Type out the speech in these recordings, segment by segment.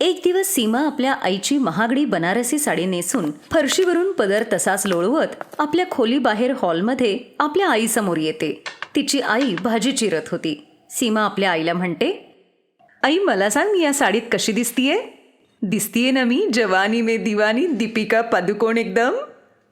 एक दिवस सीमा आपल्या आईची महागडी बनारसी साडी नेसून फरशीवरून पदर तसाच लोळवत आपल्या खोलीबाहेर हॉलमध्ये आपल्या आईसमोर येते. तिची आई भाजी चिरत होती. सीमा आपल्या आईला म्हणते, आई मला सांग, मी या साडीत कशी दिसतीये ना मी जवानी में दिवानी दीपिका पादुकोण एकदम.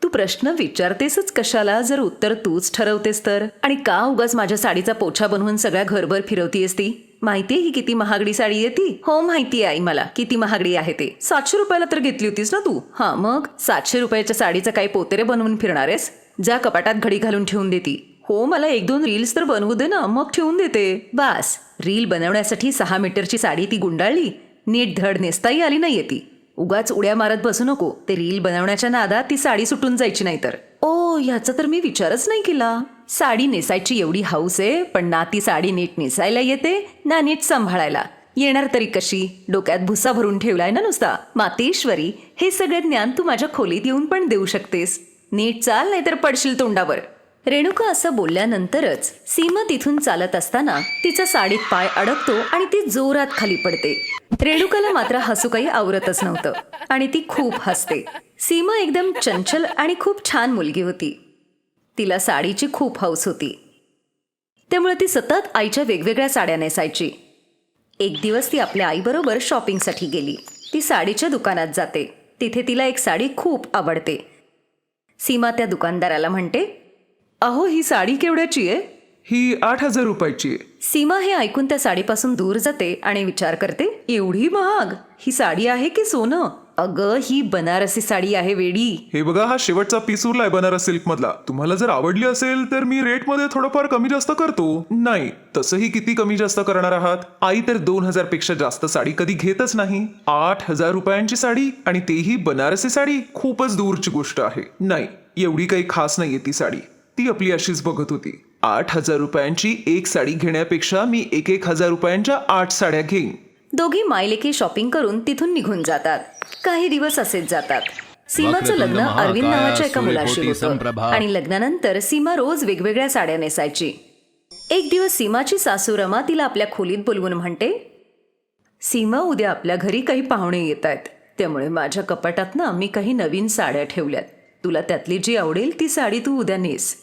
तू प्रश्न विचारतेसच कशाला, जर उत्तर तूच ठरवतेस तर. आणि का उगाच माझ्या साडीचा पोछा बनवून सगळ्या घरभर फिरवतीयस ती? माहितीये ही किती महागडी साडी आहे ती? हो माहितीये आई मला किती महागडी आहे ते. 700 रुपयाला तर घेतली होतीस ना तू? हा मग 700 रुपयाच्या साडीचं काही पोतेरे बनवून फिरणारेस? जा कपाटात घडी घालून ठेवून देती. हो मला 1-2 रील्स तर बनवू दे ना, मग ठेवून देते. बास, रील बनवण्यासाठी 6 मीटरची साडी ती गुंडाळली, नीट धड नेसताही आली नाहीये ती. उगाच उड्या मारत बसू नको. ते रील बनवण्याच्या नादात ती साडी सुटून जायची नाही तर. ओ, ह्याचा तर मी विचारच नाही केला. साडी नेसायची एवढी हौस आहे, पण ना ती साडी नीट नेसायला येते ना नीट सांभाळायला. येणार तरी कशी? डोक्यात भुसा भरून ठेवलाय ना नुसता. मातेश्वरी, हे सगळे ज्ञान तू माझ्या खोलीत येऊन पण देऊ शकतेस. नीट चाल, नाहीतर पडशील तोंडावर. रेणुका असं बोलल्यानंतरच सीमा तिथून चालत असताना तिचा साडीत पाय अडकतो आणि ती जोरात खाली पडते. रेणुकाला मात्र हसू काही आवरतच नव्हतं आणि ती खूप हसते. सीमा एकदम चंचल आणि खूप छान मुलगी होती. तिला साडीची खूप हौस होती, त्यामुळे ती सतत आईच्या वेगवेगळ्या साड्या नेसायची. एक दिवस ती आपल्या आईबरोबर शॉपिंगसाठी गेली. ती साडीच्या दुकानात जाते. तिथे तिला एक साडी खूप आवडते. सीमा त्या दुकानदाराला म्हणते, अहो ही साडी केवढ्याची आहे? ही 8,000 रुपयाची आहे. सीमा हे ऐकून त्या साडीपासून दूर जाते आणि विचार करते, एवढी महाग? ही साडी आहे की सोनं? अगं ही बनारसी साडी आहे वेडी. हे बघा, हा शेवटचा पीस उरलाय बनारस सिल्क मधला. तुम्हाला जर आवडली असेल तर मी रेट मध्ये थोडंफार कमी जास्त करतो. नाही, तसंही किती कमी जास्त करणार आहात? आई तर 2,000 पेक्षा जास्त साडी कधी घेतच नाही. 8,000 रुपयांची साडी, आणि तेही बनारसी साडी? खूपच दूरची गोष्ट आहे. नाही, एवढी काही खास नाहीये ती साडी. ती आपली अशीच बघत होती. 8,000 रुपयांची एक साडी घेण्यापेक्षा मी 1,000 रुपयांच्या 8 साड्या घेईन. दोघी मायलेकी शॉपिंग करून तिथून निघून जातात. काही दिवस असेच जातात. सीमाचं लग्न अरविंद नावाच्या एका मुलाशी होतं आणि लग्नानंतर सीमा रोज वेगवेगळ्या साड्या नेसायची. एक दिवस सीमाची सासू रमा तिला आपल्या खोलीत बोलवून म्हणते, सीमा उद्या आपल्या घरी काही पाहुणे येत आहेत, त्यामुळे माझ्या कपाटात ना मी काही नवीन साड्या ठेवल्यात. तुला त्यातली जी आवडेल ती साडी तू उद्या नेस.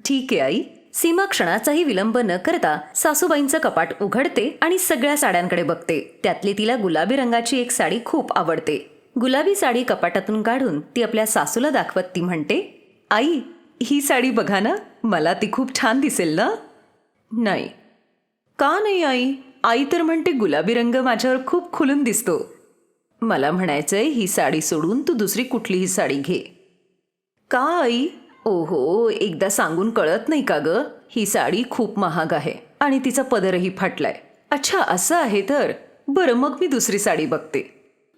ठीक आहे आई. सीमा क्षणाचाही विलंब न करता सासूबाईंचं कपाट उघडते आणि सगळ्या साड्यांकडे बघते. त्यातली तिला गुलाबी रंगाची एक साडी खूप आवडते. गुलाबी साडी कपाटातून काढून ती आपल्या सासूला दाखवत ती म्हणते, आई ही साडी बघा ना, मला ती खूप छान दिसेल ना? नाही. का नाही आई? आई तर म्हणते गुलाबी रंग माझ्यावर खूप खुलून दिसतो. मला म्हणायचंय ही साडी सोडून तू दुसरी कुठलीही साडी घे. का आई? ओहो, एकदा सांगून कळत नाही का ग? ही साडी खूप महाग आहे आणि तिचा पदरही फाटलाय. अच्छा असं आहे तर बरं, मग मी दुसरी साडी बघते.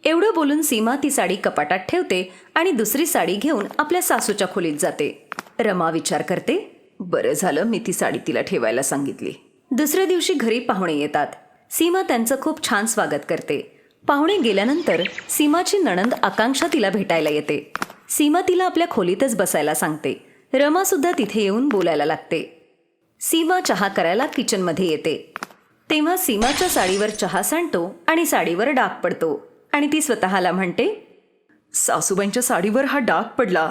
एवढं बोलून सीमा ती साडी कपाटात ठेवते आणि दुसरी साडी घेऊन आपल्या सासूच्या खोलीत जाते. रमा विचार करते, बरं झालं मी ती साडी तिला ठेवायला सांगितली. दुसऱ्या दिवशी घरी पाहुणे येतात. सीमा त्यांचं खूप छान स्वागत करते. पाहुणे गेल्यानंतर सीमाची नणंद आकांक्षा तिला भेटायला येते. सीमा तिला आपल्या खोलीतच बसायला सांगते. रमा सुद्धा तिथे येऊन बोलायला लागते. सीमा चहा करायला किचनमध्ये येते. तेव्हा सीमाच्या साडीवर चहा सांडतो आणि साडीवर डाग पडतो आणि ती स्वतःला म्हणते, सासूबाईंच्या साडीवर हा डाग पडला.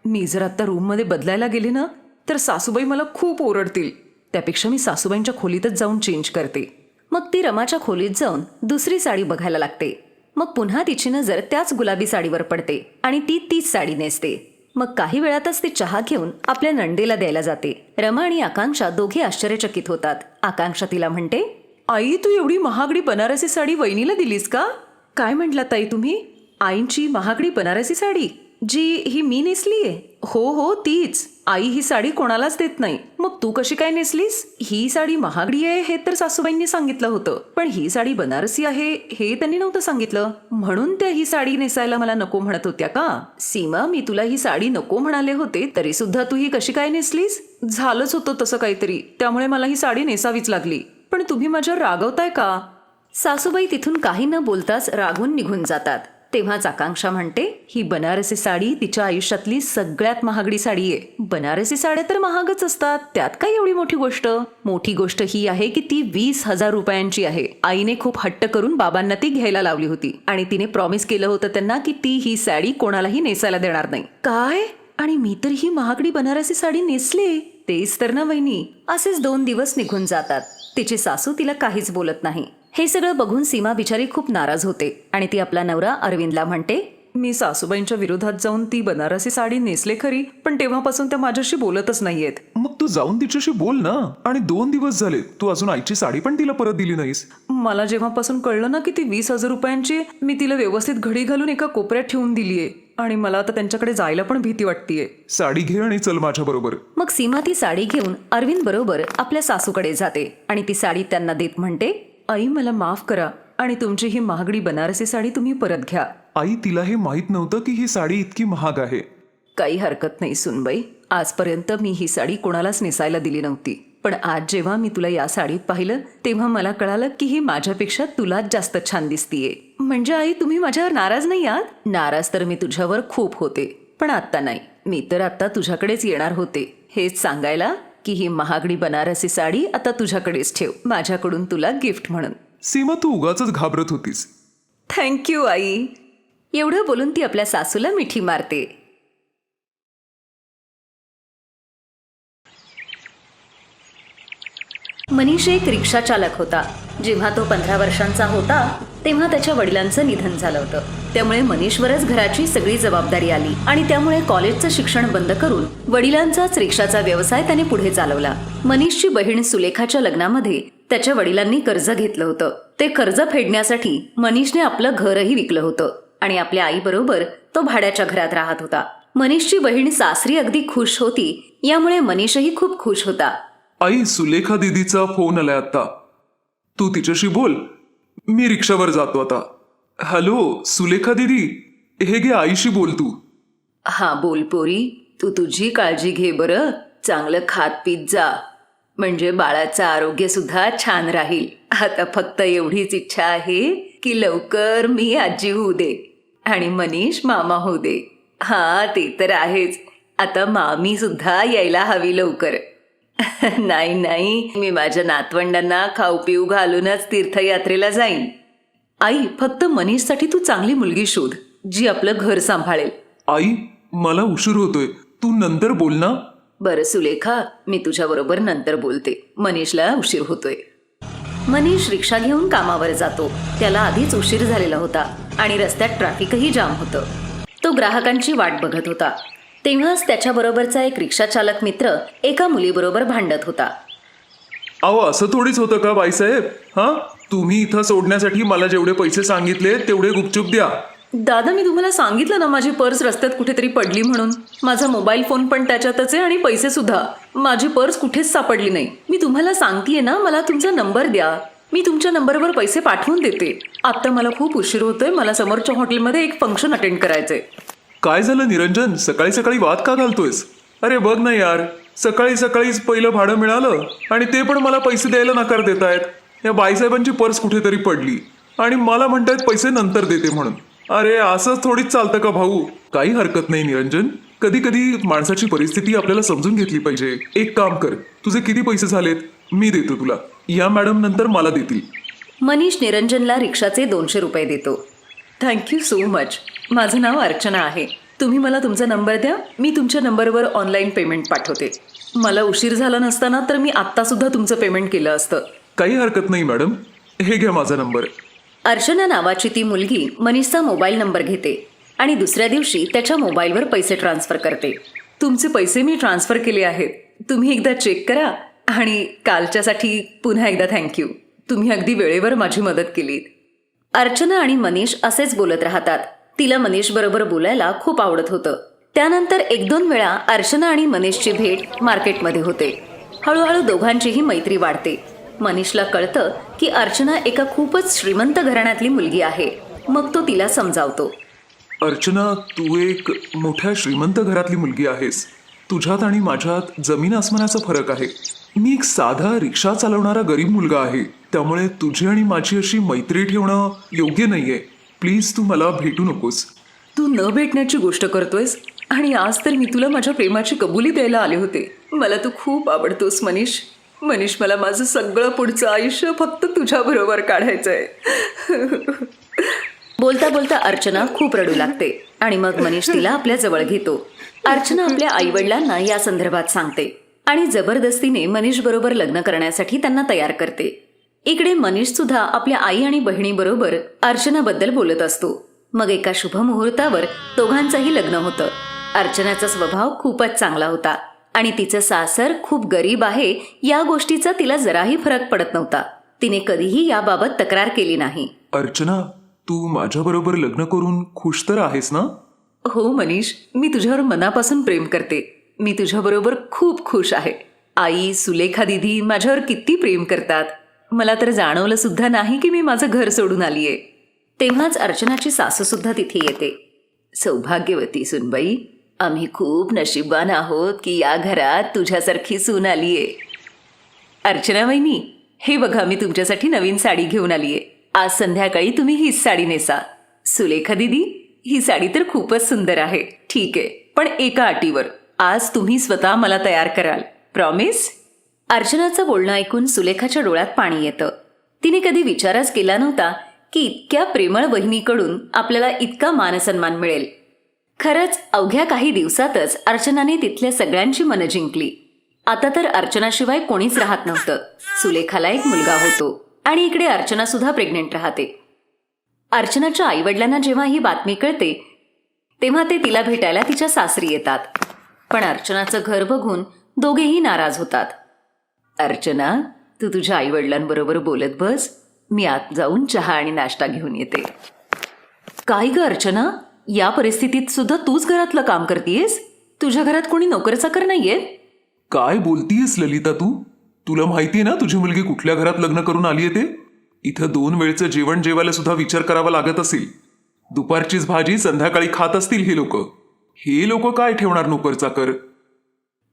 मी जर आता रूममध्ये बदलायला गेले ना तर सासूबाई मला खूप ओरडतील. त्यापेक्षा मी सासूबाईंच्या खोलीतच जाऊन चेंज करते. मग ती रमाच्या खोलीत जाऊन दुसरी साडी बघायला लागते. मग पुन्हा तिची नजर त्याच गुलाबी साडीवर पडते आणि ती तीच साडी नेसते. मग काही वेळातच ती चहा घेऊन आपल्या नंदेला द्यायला जाते. रमा आणि आकांक्षा दोघे आश्चर्यचकित होतात. आकांक्षा तिला म्हणते, आई तू एवढी महागडी बनारसी साडी वहिनीला दिलीस का? काय म्हटला ताई तुम्ही? आईंची महागडी बनारसी साडी जी ही मी नेसलीये? हो तीच. आई ही साडी कोणालाच देत नाही. मग तू कशी काय नेसलीस? ही साडी महागडी आहे हे तर सासूबाईंनी सांगितलं होतं, पण ही साडी बनारसी आहे हे त्यांनी नव्हतं सांगितलं. म्हणून त्या ही साडी नेसायला मला नको म्हणत होत्या का? सीमा, मी तुला ही साडी नको म्हणाले होते तरी सुद्धा तू ही कशी काय नेसलीस? झालंच होतं तसं काहीतरी, त्यामुळे मला ही साडी नेसावीच लागली. पण तुम्ही माझ्यावर रागवताय का? सासूबाई तिथून काही न बोलताच रागून निघून जातात. तेव्हाच आकांक्षा म्हणते, ही बनारसी साडी तिच्या आयुष्यातली सगळ्यात महागडी साडी आहे. बनारसी साड्या तर महागच असतात, त्यात काय एवढी मोठी गोष्ट. मोठी गोष्ट ही आहे की ती 20,000 रुपयांची आहे. आईने खूप हट्ट करून बाबांना ती घ्यायला लावली होती आणि तिने प्रॉमिस केलं होतं त्यांना की ती ही साडी कोणालाही नेसायला देणार नाही. काय? आणि मी तर ही महागडी बनारसी साडी नेसले. तेच तर ना वहिनी. असेच 2 दिवस निघून जातात. तिची सासू तिला काहीच बोलत नाही. हे सगळं बघून सीमा बिचारी खूप नाराज होते आणि ती आपला नवरा अरविंदला म्हणते, मी सासूबाईंच्या विरोधात जाऊन ती बनारसी साडी नेसले खरी, पण तेव्हापासून त्या माझ्याशी बोलतच नाहीयेत. मग तू जाऊन तिच्याशी बोल ना. आणि 2 दिवस झाले तू अजून आईची साडी पण तिला परत दिली नाहीस. मला जेव्हापासून कळलं ना की ती 20,000 रुपयांची, मी तिला व्यवस्थित घडी घालून एका कोपऱ्यात ठेवून दिलीये आणि मला आता त्यांच्याकडे जायला पण भीती वाटतेय. साडी घे आणि चल माझ्या बरोबर. मग सीमा ती साडी घेऊन अरविंद बरोबर आपल्या सासूकडे जाते आणि ती साडी त्यांना देत म्हणते, आई मला माफ करा आणि तुमची ही महागडी बनारसी साडी तुम्ही परत घ्या. आई, तिला हे माहित नव्हतं की ही साडी इतकी महाग आहे. काही हरकत नाही सुनबाई, आजपर्यंत मी ही साडी कोणालाच नेसायला दिली नव्हती, पण आज जेव्हा मी तुला या साडीत पाहिलं तेव्हा मला कळालं की ही माझ्यापेक्षा तुलाच जास्त छान दिसतीये. म्हणजे आई, तुम्ही माझ्यावर नाराज नाही आहात? नाराज तर मी तुझ्यावर खूप होते, पण आत्ता नाही. मी तर आत्ता तुझ्याकडेच येणार होते हेच सांगायला की ही महागडी बनारसी साडी आता तुझ्याकडेच ठेव, माझ्याकडून तुला गिफ्ट म्हणून. सीमा, तू उगाचच घाबरत होतीस. थँक्यू आई. एवढं बोलून ती आपल्या सासूला मिठी मारते. मनीष एक रिक्षा चालक होता. जेव्हा तो 15 वर्षांचा होता तेव्हा त्याच्या वडिलांचं निधन झालं होतं. त्यामुळे मनीषवरच घराची सगळी जबाबदारी आली आणि त्यामुळे कॉलेजचं शिक्षण बंद करून वडिलांचाच रिक्षाचा व्यवसाय त्याने पुढे चालवला. मनीषची बहीण सुलेखाच्या लग्नामध्ये त्याच्या वडिलांनी कर्ज घेतलं होतं. ते कर्ज फेडण्यासाठी मनीषने आपलं घरही विकलं होतं आणि आपल्या आईबरोबर तो भाड्याच्या घरात राहत होता. मनीषची बहीण सासरी अगदी खुश होती, यामुळे मनीषही खूप खुश होता. आई, सुलेखा दीदीचा फोन आलाय आता. तू तिच्याशी बोल. मी रिक्षावर जातो आता. हॅलो सुलेखा दीदी, हे घे, आईशी बोल तू. हा बोल पोरी, तू तुझी काळजी घे बरं. चांगलं खात पीत जा, म्हणजे बाळाचं आरोग्य सुद्धा छान राहील. आता फक्त एवढीच इच्छा आहे की लवकर मी आजी होऊ दे आणि मनीष मामा होऊ दे. हा ते तर आहेच, आता मामी सुद्धा यायला हवी लवकर. नाही नाही, मी माझ्या नातवंडांना खाऊ पिऊ घालूनच तीर्थयात्रेला जाईन. आई, फक्त मनीषसाठी तू चांगली मुलगी शोध जी आपलं घर सांभाळेल. आई, मला उशीर होतोय, तू नंतर बोल ना. बरं सुलेखा, मी तुझ्याबरोबर नंतर बोलते, मनीषला उशीर होतोय. मनीष रिक्षा घेऊन कामावर जातो. त्याला आधीच उशीर झालेला होता आणि रस्त्यात ट्रॅफिकही जाम होतं. तो ग्राहकांची वाट बघत होता. तेव्हाच त्याच्याबरोबरचा एक रिक्षा चालक मित्र एका मुलीबरोबर भांडत होता. अहो, असं थोडीच होतं का बाईसाहेब? हा, तुम्ही इथं सोडण्यासाठी मला जेवढे पैसे सांगितले तेवढे गुपचूप द्या. दादा, मी तुम्हाला सांगितलं ना माझी पर्स रस्त्यात कुठेतरी पडली म्हणून. माझा मोबाईल फोन पण त्याच्यातच आहे आणि पैसे सुद्धा. माझी पर्स कुठेच सापडली नाही. मी तुम्हाला सांगतेय ना, मला तुमचा नंबर द्या, मी तुमच्या नंबरवर पैसे पाठवून देते. आता मला खूप उशीर होतोय, मला समोरच्या हॉटेलमध्ये एक फंक्शन अटेंड करायचंय. काय झालं निरंजन, सकाळी सकाळी वाद का घालतोयस? अरे बघ ना यार, सकाळी सकाळीच पहिलं भाडं मिळालं आणि ते पण मला पैसे द्यायला नकार देत आहेत. या बाईसाहेबांची पर्स कुठेतरी पडली आणि मला म्हणतायत पैसे नंतर देते म्हणून. अरे असंच थोडीच चालतं का भाऊ? काही हरकत नाही निरंजन, कधी कधी माणसाची परिस्थिती आपल्याला समजून घेतली पाहिजे. एक काम कर, तुझे किती पैसे झालेत मी देतो तुला, या मॅडम नंतर मला देतील. मनीष निरंजनला रिक्षाचे 200 रुपये देतो. Thank you so much. माझं नाव अर्चना आहे. तुम्ही मला तुमचा नंबर द्या, मी तुमच्या नंबरवर ऑनलाईन पेमेंट पाठवते. मला उशीर झाला नसताना तर मी आत्तासुद्धा तुमचं पेमेंट केलं असतं. काही हरकत नाही मॅडम, हे घ्या माझा नंबर. अर्चना नावाची ती मुलगी मनीषचा मोबाईल नंबर घेते आणि दुसऱ्या दिवशी त्याच्या मोबाईलवर पैसे ट्रान्सफर करते. तुमचे पैसे मी ट्रान्सफर केले आहेत, तुम्ही एकदा चेक करा आणि कालच्यासाठी पुन्हा एकदा थँक्यू. तुम्ही अगदी वेळेवर माझी मदत केली. अर्चना आणि मनीष असेच बोलत राहतात. तिला मनीष बरोबर बोलायला खूप आवडत होतं. त्यानंतर 1-2 वेळा अर्चना आणि मनीषची भेट मार्केटमध्ये होते. हळूहळू दोघांचीही मैत्री वाढते. मनीषला कळतं की अर्चना एका खूपच श्रीमंत घराण्यातली मुलगी आहे. मग तो तिला समजावतो. अर्चना, तू एक मोठ्या श्रीमंत घरातली मुलगी आहेस. तुझ्यात आणि माझ्यात जमीन आसमानाचा फरक आहे. मी एक साधा रिक्षा चालवणारा गरीब मुलगा आहे, त्यामुळे तुझी आणि माझी अशी मैत्री ठेवणं योग्य नाहीये. प्लीज तू मला भेटू नकोस. तू न भेटण्याची गोष्ट करतोयस आणि आज तर मी तुला माझ्या प्रेमाची कबुली द्यायला आले होते. मला तू खूप आवडतोस मनीष. मनीष, मला माझं सगळं पुढचं आयुष्य फक्त तुझ्याबरोबर काढायचंय. बोलता बोलता अर्चना खूप रडू लागते आणि मग मनीष तिला आपल्या जवळ घेतो. अर्चना आपल्या आई वडिलांना या संदर्भात सांगते आणि जबरदस्तीने मनीष बरोबर लग्न करण्यासाठी त्यांना तयार करते. इकडे मनीष सुद्धा आपल्या आई आणि बहिणीबरोबर अर्चनाबद्दल बोलत असतो. मग एका शुभ मुहूर्तावर दोघांचंही लग्न होतं. अर्चनाचा स्वभाव खूपच चांगला होता आणि तिचं सासर खूप गरीब आहे या गोष्टीचा तिला जराही फरक पडत नव्हता. तिने कधीही याबाबत तक्रार केली नाही. अर्चना, तू माझ्याबरोबर लग्न करून खुश तर आहेस ना? हो मनीष, मी तुझ्यावर मनापासून प्रेम करते. मी तुझ्याबरोबर खूप खुश आहे. आई, सुलेखा दिदी माझ्यावर किती प्रेम करतात. मला तर जाणवलं सुद्धा नाही की मी माझं घर सोडून आलीये. तेव्हाच अर्चनाची सासू सुद्धा तिथे येते. सौभाग्यवती सुनबाई, आम्ही खूप नशीबवान आहोत की या घरात तुझ्यासारखी सून आलीये. अर्चना वहिनी, हे बघा मी तुमच्यासाठी नवीन साडी घेऊन आलीये. आज संध्याकाळी तुम्ही हीच साडी नेसा. सुलेखा दिदी, ही साडी तर खूपच सुंदर आहे. ठीक आहे, पण एका अटीवर. आज तुम्ही स्वतः मला तयार कराल. प्रॉमिस? अर्चनाचं बोलणं ऐकून सुलेखाच्या डोळ्यात पाणी येतं. तिने कधी विचारच केला नव्हता की इतक्या प्रेमळ वहिनीकडून आपल्याला इतका मानसन्मान मिळेल. खरंच अवघ्या काही दिवसातच अर्चनाने तिथल्या सगळ्यांची मनं जिंकली. आता तर अर्चनाशिवाय कोणीच राहत नव्हतं. सुलेखाला एक मुलगा होतो आणि इकडे अर्चना सुद्धा प्रेग्नेंट राहते. अर्चनाच्या आईवडिलांना जेव्हा ही बातमी कळते तेव्हा ते तिला भेटायला तिच्या सासरी येतात. पण अर्चनाचं घर बघून दोघेही नाराज होतात. अर्चना, तू तुझ्या आईवडिलांबरोबर बोलत बस. मी आत जाऊन चहा आणि नाश्ता घेऊन येते. काय ग अर्चना, या परिस्थितीत सुद्धा तूच घरातलं काम करतेयस? तुझ्या घरात कोणी नोकरचाकर नाहीये? काय बोलतीयस ललिता तू? तुला माहितीये ना तुझी मुलगी कुठल्या घरात लग्न करून आलीये ते? इथं 2 वेळचं जेवण जेवायला सुद्धा विचार करावा लागत असेल. दुपारचीच भाजी संध्याकाळी खात असतील हे लोक. हे लोक काय ठेवणार नोकरचाकर?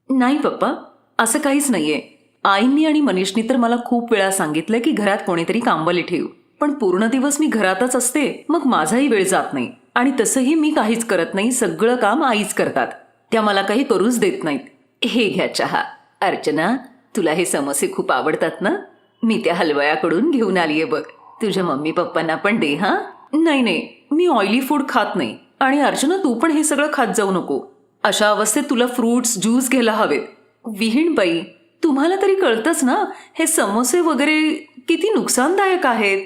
नाही पप्पा, असं काहीच नाहीये. आईंनी आणि मनीषनी तर मला खूप वेळा सांगितलं की घरात कोणीतरी कामवाली ठेव, पण पूर्ण दिवस मी घरातच असते. मग माझाही वेळ जात नाही आणि तसंही मी काहीच करत नाही. सगळं काम आईच करतात. त्या मला काही करूच देत नाहीत. हे घ्या चहा. अर्चना, तुला हे समोसे खूप आवडतात ना? मी त्या हलवयाकडून घेऊन आलीये बघ. तुझ्या मम्मी पप्पांना पण दे हा. नाही, मी ऑइली फूड खात नाही. आणि अर्चना, तू पण हे सगळं खात जाऊ नको. अशा अवस्थेत तुला फ्रूट्स ज्यूस घ्यायला हवेत. विहीणबाई, तुम्हाला तरी कळतंच ना हे समोसे वगैरे किती नुकसानदायक आहेत.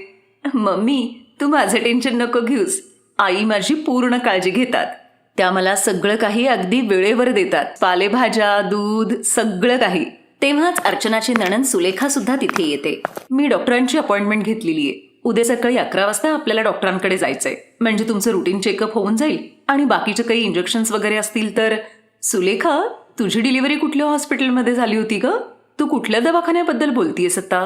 मम्मी, तू माझं टेन्शन नको घेऊस. आई माझी पूर्ण काळजी घेतात. त्या मला सगळं काही अगदी वेळेवर देतात. पालेभाज्या, दूध, सगळं काही. तेव्हाच अर्चनाची नणंद सुलेखा सुद्धा तिथे येते. मी डॉक्टरांची अपॉइंटमेंट घेतलेली आहे. उद्या सकाळी 11 वाजता आपल्याला डॉक्टरांकडे जायचंय. म्हणजे तुमचं रुटीन चेकअप होऊन जाईल आणि बाकीचे काही इंजेक्शन्स वगैरे असतील तर. सुलेखा, तुझी डिलिव्हरी कुठल्या हॉस्पिटलमध्ये झाली होती ग? तू कुठल्या दवाखान्याबद्दल बोलतीयस आता?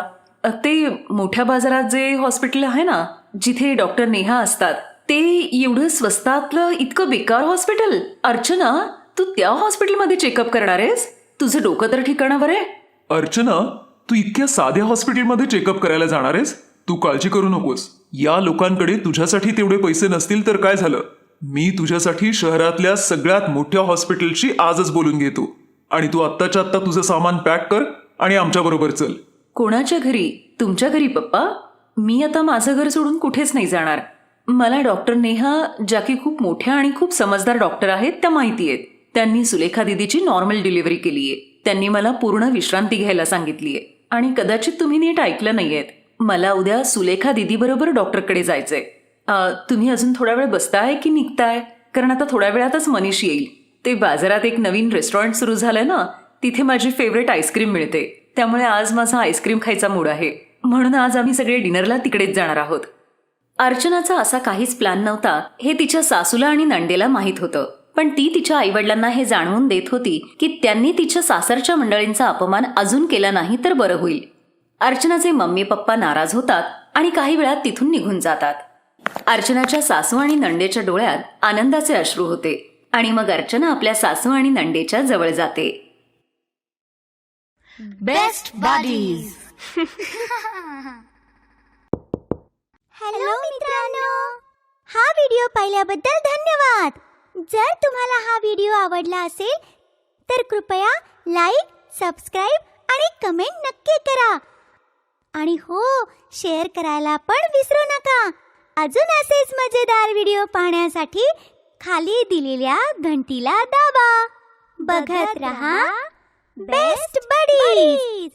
ते मोठ्या बाजारात जे हॉस्पिटल आहे ना, जिथे डॉक्टर नेहा असतात, ते एवढं स्वस्तातलं इतकं बेकार हॉस्पिटल. अर्चना, तू त्या हॉस्पिटलमध्ये चेकअप करणार आहेस? तुझं डोकं तर ठिकाणावर आहे? अर्चना, तू इतक्या साध्या हॉस्पिटलमध्ये चेकअप करायला जाणार आहेस? तू काळजी करू नकोस. या लोकांकडे तुझ्यासाठी तेवढे पैसे नसतील तर काय झालं? मी तुझ्यासाठी शहरातल्या सगळ्यात मोठ्या हॉस्पिटलची आजच बोलून घेतो आणि तू आत्ताच्या आत्ता तुझं सामान पॅक कर आणि आमच्याबरोबर चल. कोणाच्या घरी? तुमच्या घरी पप्पा? मी आता माझं घर सोडून कुठेच नाही जाणार. मला डॉक्टर नेहा, ज्या की खूप मोठ्या आणि खूप समजदार डॉक्टर आहेत, त्या माहिती आहेत. त्यांनी सुलेखा दिदीची नॉर्मल डिलिव्हरी केलीये. त्यांनी मला पूर्ण विश्रांती घ्यायला सांगितलीये. आणि कदाचित तुम्ही नीट ऐकलं नाहीयेत. मला उद्या सुलेखा दिदी बरोबर डॉक्टरकडे जायचंय. तुम्ही अजून थोडा वेळ बसताय की निघताय? कारण आता थोड्या वेळातच मनीष येईल. ते बाजारात एक नवीन रेस्टॉरंट सुरू झालंय ना, तिथे माझी फेवरेट आईस्क्रीम मिळते. त्यामुळे आज माझा आईस्क्रीम खायचा मूड आहे. म्हणून आज आम्ही सगळे डिनरला तिकडेच जाणार आहोत. अर्चनाचा असा काहीच प्लॅन नव्हता हे तिच्या सासूला आणि नंदेला माहीत होतं. पण ती तिच्या आईवडिलांना हे जाणवून देत होती की त्यांनी तिच्या सासरच्या मंडळींचा अपमान अजून केला नाही तर बरं होईल. अर्चनाचे मम्मी पप्पा नाराज होतात आणि काही वेळात तिथून निघून जातात. अर्चनाच्या सासू आणि नंदेच्या डोळ्यात आनंदाचे अश्रू होते आणि मग अर्चना आपल्या सासू आणि नंदेच्या जवळ जाते. Best buddies. हॅलो मित्रांनो, हा व्हिडिओ पाहिल्याबद्दल धन्यवाद. जर तुम्हाला हा व्हिडिओ आवडला असेल तर कृपया लाईक, सबस्क्राईब आणि कमेंट नक्की करा. आणि हो, शेअर करायला पण विसरू नका. अजून असेच मजेदार व्हिडिओ पाहण्यासाठी खाली दिलेल्या घंटीला दाबा. बघत रहा बेस्ट बडीज.